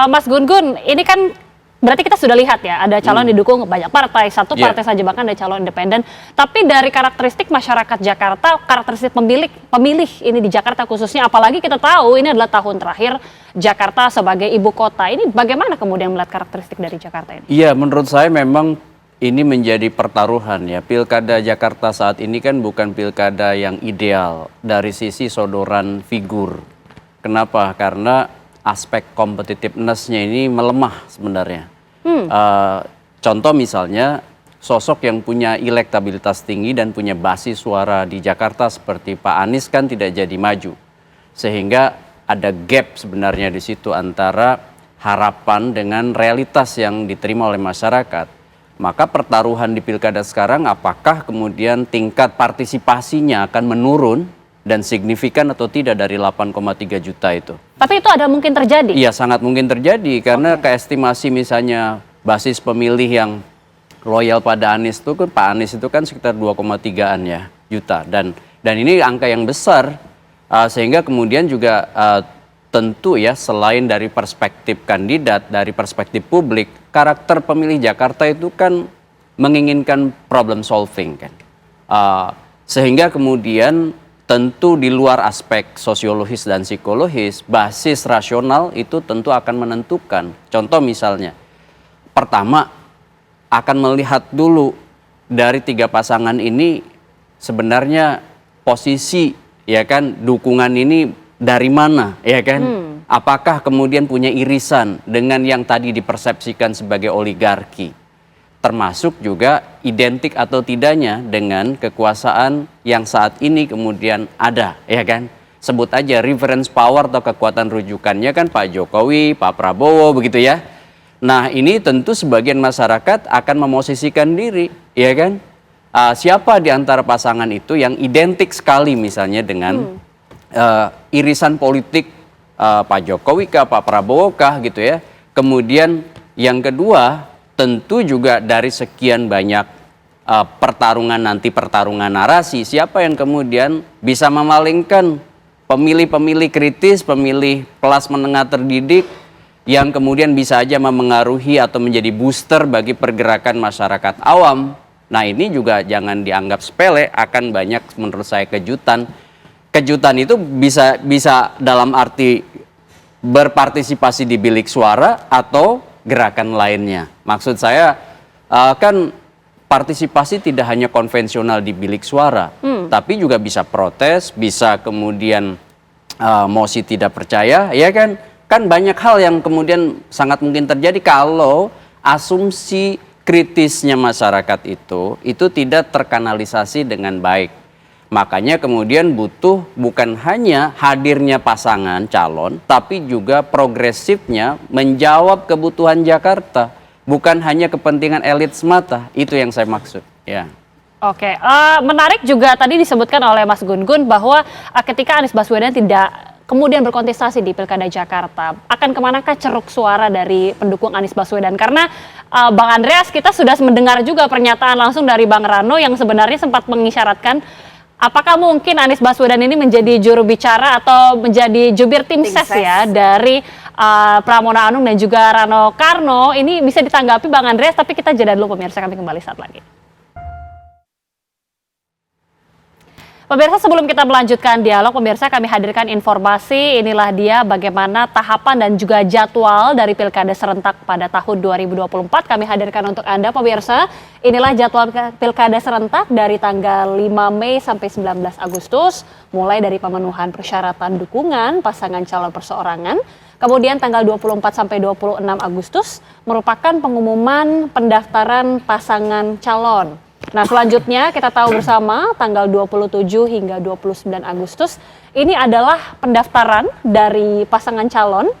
Mas Gun-Gun, ini kan berarti kita sudah lihat ya, ada calon didukung banyak partai, satu partai saja bahkan ada calon independen. Tapi dari karakteristik masyarakat Jakarta, karakteristik pemilih ini di Jakarta khususnya, apalagi kita tahu ini adalah tahun terakhir Jakarta sebagai ibu kota. Ini bagaimana kemudian melihat karakteristik dari Jakarta ini? Iya, menurut saya memang ini menjadi pertaruhan ya. Pilkada Jakarta saat ini kan bukan pilkada yang ideal dari sisi sodoran figur. Kenapa? Karena aspek competitiveness-nya ini melemah sebenarnya. Contoh misalnya sosok yang punya elektabilitas tinggi dan punya basis suara di Jakarta seperti Pak Anies kan tidak jadi maju. Sehingga ada gap sebenarnya di situ antara harapan dengan realitas yang diterima oleh masyarakat. Maka pertaruhan di pilkada sekarang apakah kemudian tingkat partisipasinya akan menurun dan signifikan atau tidak dari 8,3 juta itu. Tapi itu ada mungkin terjadi? Iya, sangat mungkin terjadi karena keestimasi misalnya basis pemilih yang loyal pada Anies itu kan, Pak Anies itu kan sekitar 2,3-an ya juta dan ini angka yang besar sehingga kemudian juga tentu ya selain dari perspektif kandidat, dari perspektif publik, karakter pemilih Jakarta itu kan menginginkan problem solving kan. Sehingga kemudian tentu di luar aspek sosiologis dan psikologis, basis rasional itu tentu akan menentukan. Contoh misalnya, pertama akan melihat dulu dari tiga pasangan ini sebenarnya posisi ya kan dukungan ini dari mana ya kan? Apakah kemudian punya irisan dengan yang tadi dipersepsikan sebagai oligarki? Termasuk juga identik atau tidaknya dengan kekuasaan yang saat ini kemudian ada, ya kan? Sebut aja reference power atau kekuatan rujukannya kan Pak Jokowi, Pak Prabowo, begitu ya. Nah ini tentu sebagian masyarakat akan memosisikan diri, ya kan? Siapa di antara pasangan itu yang identik sekali misalnya dengan irisan politik Pak Jokowi kah, Pak Prabowo kah gitu ya. Kemudian yang kedua, tentu juga dari sekian banyak pertarungan narasi, siapa yang kemudian bisa memalingkan pemilih-pemilih kritis, pemilih kelas menengah terdidik yang kemudian bisa aja memengaruhi atau menjadi booster bagi pergerakan masyarakat awam. Nah ini juga jangan dianggap sepele, akan banyak menurut saya kejutan. Kejutan itu bisa dalam arti berpartisipasi di bilik suara atau gerakan lainnya. Maksud saya kan partisipasi tidak hanya konvensional di bilik suara, tapi juga bisa protes, bisa kemudian mosi tidak percaya, ya kan? Kan banyak hal yang kemudian sangat mungkin terjadi kalau asumsi kritisnya masyarakat itu tidak terkanalisasi dengan baik. Makanya kemudian butuh bukan hanya hadirnya pasangan calon, tapi juga progresifnya menjawab kebutuhan Jakarta. Bukan hanya kepentingan elit semata, itu yang saya maksud. Ya. Oke, menarik juga tadi disebutkan oleh Mas Gun-Gun bahwa ketika Anies Baswedan tidak kemudian berkontestasi di Pilkada Jakarta, akan kemanakah ceruk suara dari pendukung Anies Baswedan? Karena Bang Andreas, kita sudah mendengar juga pernyataan langsung dari Bang Rano yang sebenarnya sempat mengisyaratkan apakah mungkin Anies Baswedan ini menjadi juru bicara atau menjadi jubir tim ses ya dari Pramono Anung dan juga Rano Karno? Ini bisa ditanggapi Bang Andreas, tapi kita jeda dulu pemirsa, kami kembali saat lagi. Pemirsa, sebelum kita melanjutkan dialog, pemirsa kami hadirkan informasi, inilah dia bagaimana tahapan dan juga jadwal dari Pilkada serentak pada tahun 2024. Kami hadirkan untuk Anda pemirsa, inilah jadwal Pilkada serentak dari tanggal 5 Mei sampai 19 Agustus, mulai dari pemenuhan persyaratan dukungan pasangan calon perseorangan. Kemudian tanggal 24 sampai 26 Agustus merupakan pengumuman pendaftaran pasangan calon. Nah selanjutnya kita tahu bersama tanggal 27 hingga 29 Agustus ini adalah pendaftaran dari pasangan calon.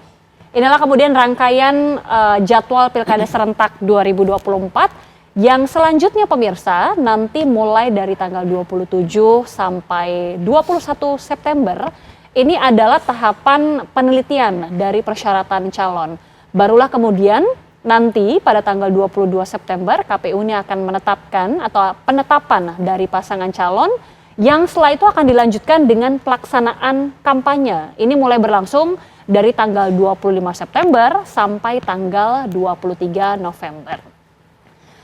Inilah kemudian rangkaian jadwal Pilkada serentak 2024 yang selanjutnya pemirsa nanti mulai dari tanggal 27 sampai 21 September ini adalah tahapan penelitian dari persyaratan calon. Barulah kemudian nanti pada tanggal 22 September KPU ini akan menetapkan atau penetapan dari pasangan calon yang setelah itu akan dilanjutkan dengan pelaksanaan kampanye. Ini mulai berlangsung dari tanggal 25 September sampai tanggal 23 November.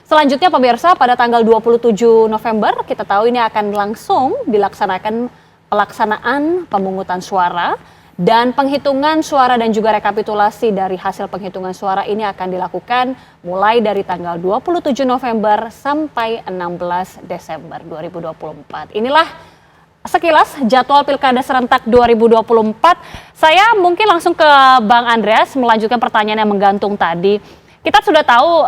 Selanjutnya pemirsa, pada tanggal 27 November kita tahu ini akan langsung dilaksanakan pelaksanaan pemungutan suara dan penghitungan suara dan juga rekapitulasi dari hasil penghitungan suara ini akan dilakukan mulai dari tanggal 27 November sampai 16 Desember 2024. Inilah sekilas jadwal Pilkada serentak 2024. Saya mungkin langsung ke Bang Andreas melanjutkan pertanyaan yang menggantung tadi. Kita sudah tahu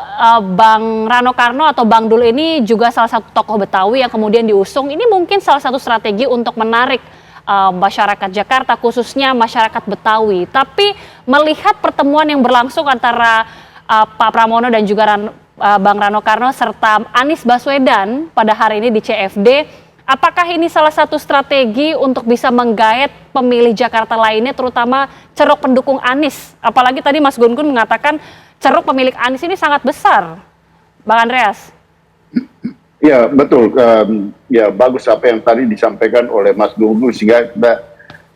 Bang Rano Karno atau Bang Dul ini juga salah satu tokoh Betawi yang kemudian diusung. Ini mungkin salah satu strategi untuk menarik masyarakat Jakarta, khususnya masyarakat Betawi. Tapi melihat pertemuan yang berlangsung antara Pak Pramono dan juga Bang Rano Karno serta Anies Baswedan pada hari ini di CFD, apakah ini salah satu strategi untuk bisa menggait pemilih Jakarta lainnya, terutama ceruk pendukung Anies? Apalagi tadi Mas Gun Gun mengatakan ceruk pemilik Anies ini sangat besar, Bang Andreas. Ya betul, ya bagus apa yang tadi disampaikan oleh Mas Gun Gun sehingga kita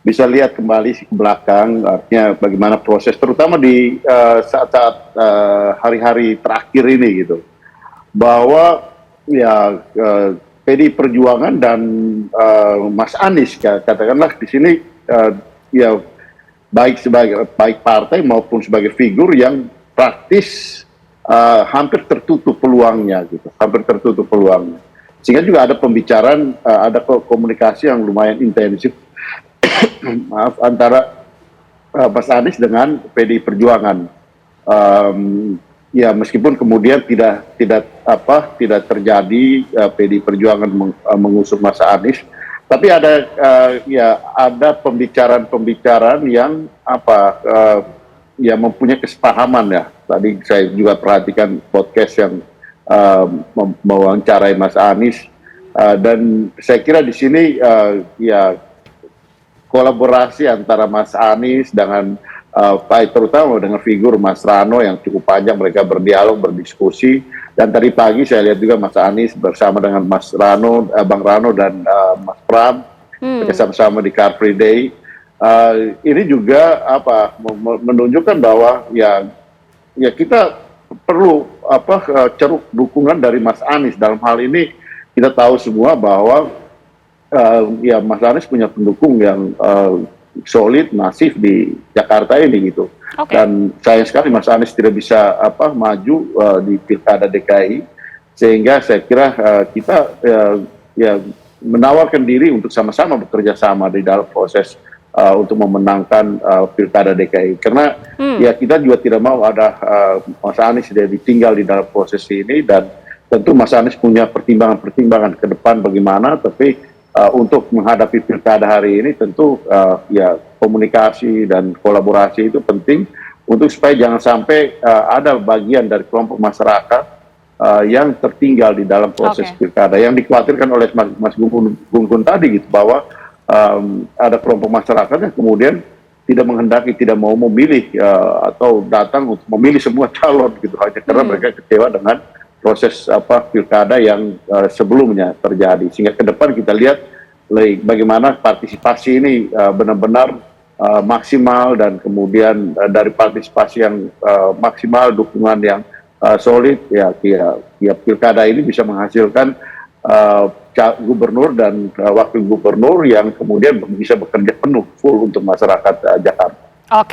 bisa lihat kembali ke belakang, artinya bagaimana proses, terutama di saat-saat hari-hari terakhir ini gitu, bahwa ya PDI Perjuangan dan Mas Anies katakanlah di sini ya baik partai maupun sebagai figur yang praktis hampir tertutup peluangnya gitu, hampir tertutup peluangnya. Sehingga juga ada pembicaraan, ada komunikasi yang lumayan intensif maaf antara Mas Anies dengan PDI Perjuangan. Ya meskipun kemudian tidak terjadi PDI Perjuangan mengusung Mas Anies, tapi ada pembicaraan yang ya mempunyai kesepahaman ya. Tadi saya juga perhatikan podcast yang mewawancarai Mas Anies dan saya kira di sini ya kolaborasi antara Mas Anies dengan terutama dengan figur Mas Rano yang cukup panjang mereka berdialog, berdiskusi, dan tadi pagi saya lihat juga Mas Anies bersama dengan Mas Rano, Bang Rano dan Mas Pram bersama-sama di Car Free Day. Ini juga menunjukkan bahwa ya kita perlu ceruk dukungan dari Mas Anies. Dalam hal ini kita tahu semua bahwa ya Mas Anies punya pendukung yang solid, masif di Jakarta ini gitu. Okay. Dan sayang sekali Mas Anies tidak bisa maju di Pilkada DKI, sehingga saya kira kita ya menawarkan diri untuk sama-sama bekerja sama di dalam proses untuk memenangkan Pilkada DKI. Karena ya kita juga tidak mau ada Mas Anies tidak ditinggal di dalam proses ini, dan tentu Mas Anies punya pertimbangan-pertimbangan ke depan bagaimana, tapi untuk menghadapi Pilkada hari ini tentu ya komunikasi dan kolaborasi itu penting untuk supaya jangan sampai ada bagian dari kelompok masyarakat yang tertinggal di dalam proses Pilkada, yang dikhawatirkan oleh Mas Gun tadi gitu, bahwa ada kelompok masyarakat yang kemudian tidak menghendaki, tidak mau memilih atau datang untuk memilih semua calon gitu hanya karena mereka kecewa dengan proses Pilkada yang sebelumnya terjadi. Sehingga ke depan kita lihat bagaimana partisipasi ini benar-benar maksimal, dan kemudian dari partisipasi yang maksimal, dukungan yang solid, ya Pilkada ini bisa menghasilkan gubernur dan wakil gubernur yang kemudian bisa bekerja penuh full untuk masyarakat Jakarta. Oke.